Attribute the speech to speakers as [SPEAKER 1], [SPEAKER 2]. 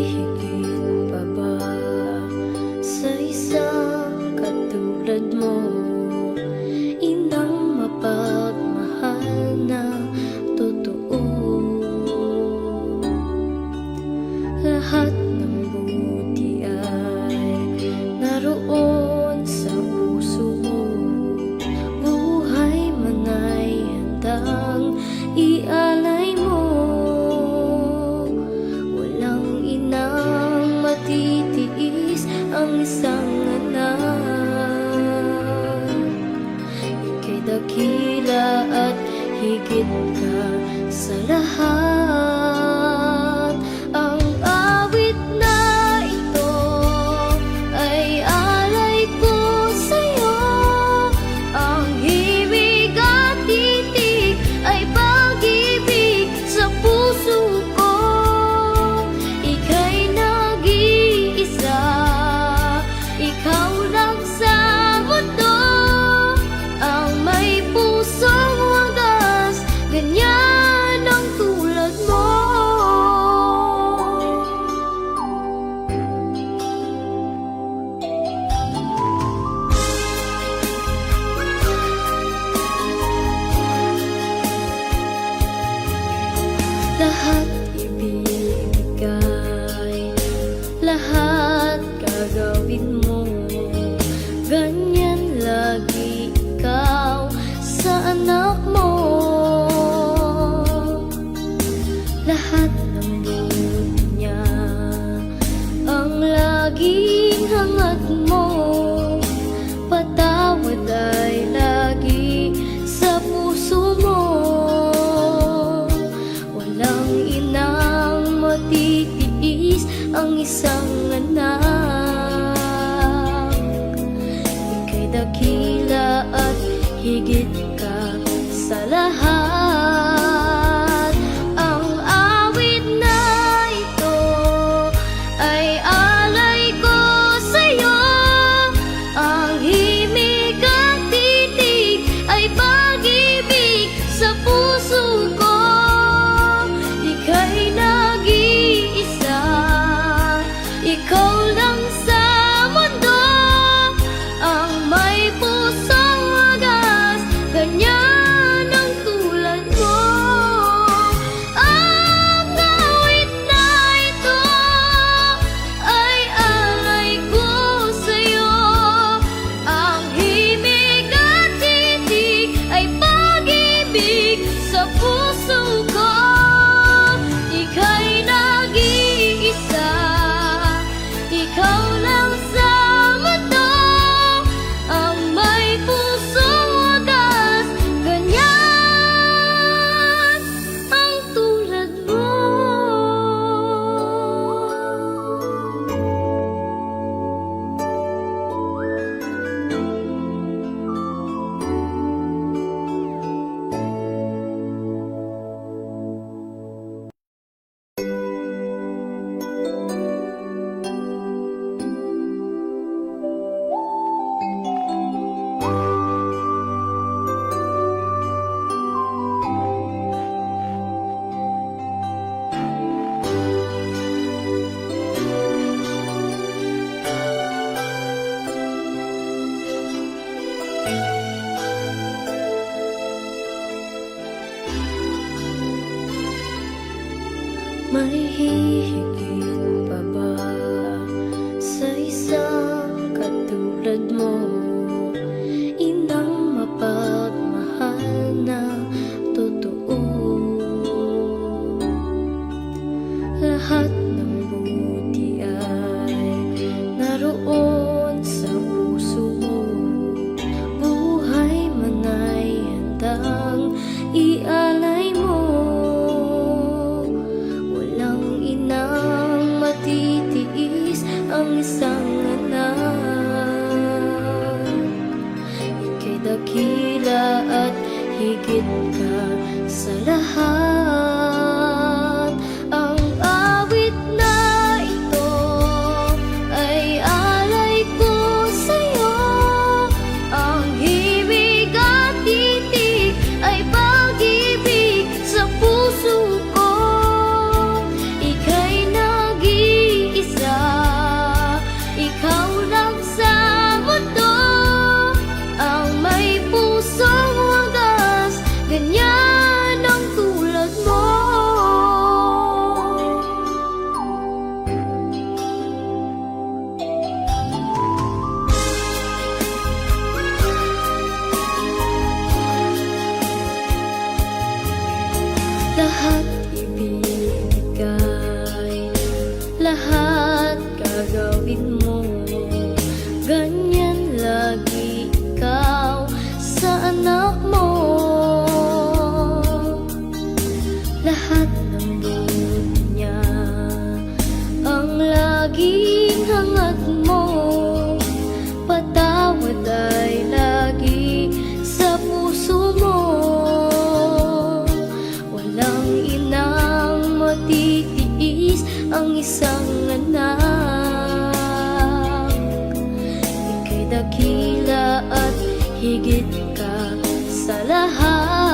[SPEAKER 1] hihigit pa ba sa isang katulad mo? Inang mapagmahal na totoo. Lahat ng buti ay naroon sa puso mo. Buhay man ay handang ialay mo. Walang inang matitiis ang isang anak. Ika'y dakila at higit ka sa lahat. Ang awit na ito ay alay ko sa'yo. Ang himig at titig ay pag-ibig sa puso ko. Ika'y nag-iisa, ikaw lang sa mundo. Ang may pusong wagas, ganyan ang tulad mo. Lahat ibibigay, lahat gagawin mo. Ganyan lagi ikaw sa anak mo. Lahat ng buhay niya ang laging hangat mo. Patawad ay lagi sa puso mo. Walang inang matitiis ang isang anak. Ika'y dakila at higit ka sa lahat. Ang awit na ito ay alay ko sa'yo. Ang himig at titig ay pag-ibig sa puso ko. Ika'y nag-iisa, ikaw lang sa mundo. Ang may pusong wagas, ganyan ang tulad mo. Ang awit na ito ay alay ko sa'yo. Ang himig at titig ay pag-ibig sa puso ko. Ika'y nag-iisa, ikaw lang sa mundo. Ang may pusong wagas, ganyan ang tulad mo. May hihigit pa ba sa isang katulad mo? Inang mapagmahal na totoo. Lahat ng buti ay naroon sa puso mo. Buhay man ay handang ialay mo. Walang inang matitiis ang isang anak. Ika'y dakila at higit ka sa lahat. Ang awit na ito ay alay ko sa'yo. Ang himig at titig ay pag-ibig sa puso ko. Ika'y nag-iisa, lagi ikaw sa anak mo. Lahat ng buod niya ang laging hangat mo. Patawad ay lagi sa puso mo. Walang inang matitiis ang isang anak. Ika'y dakila at higit ka sa lahat.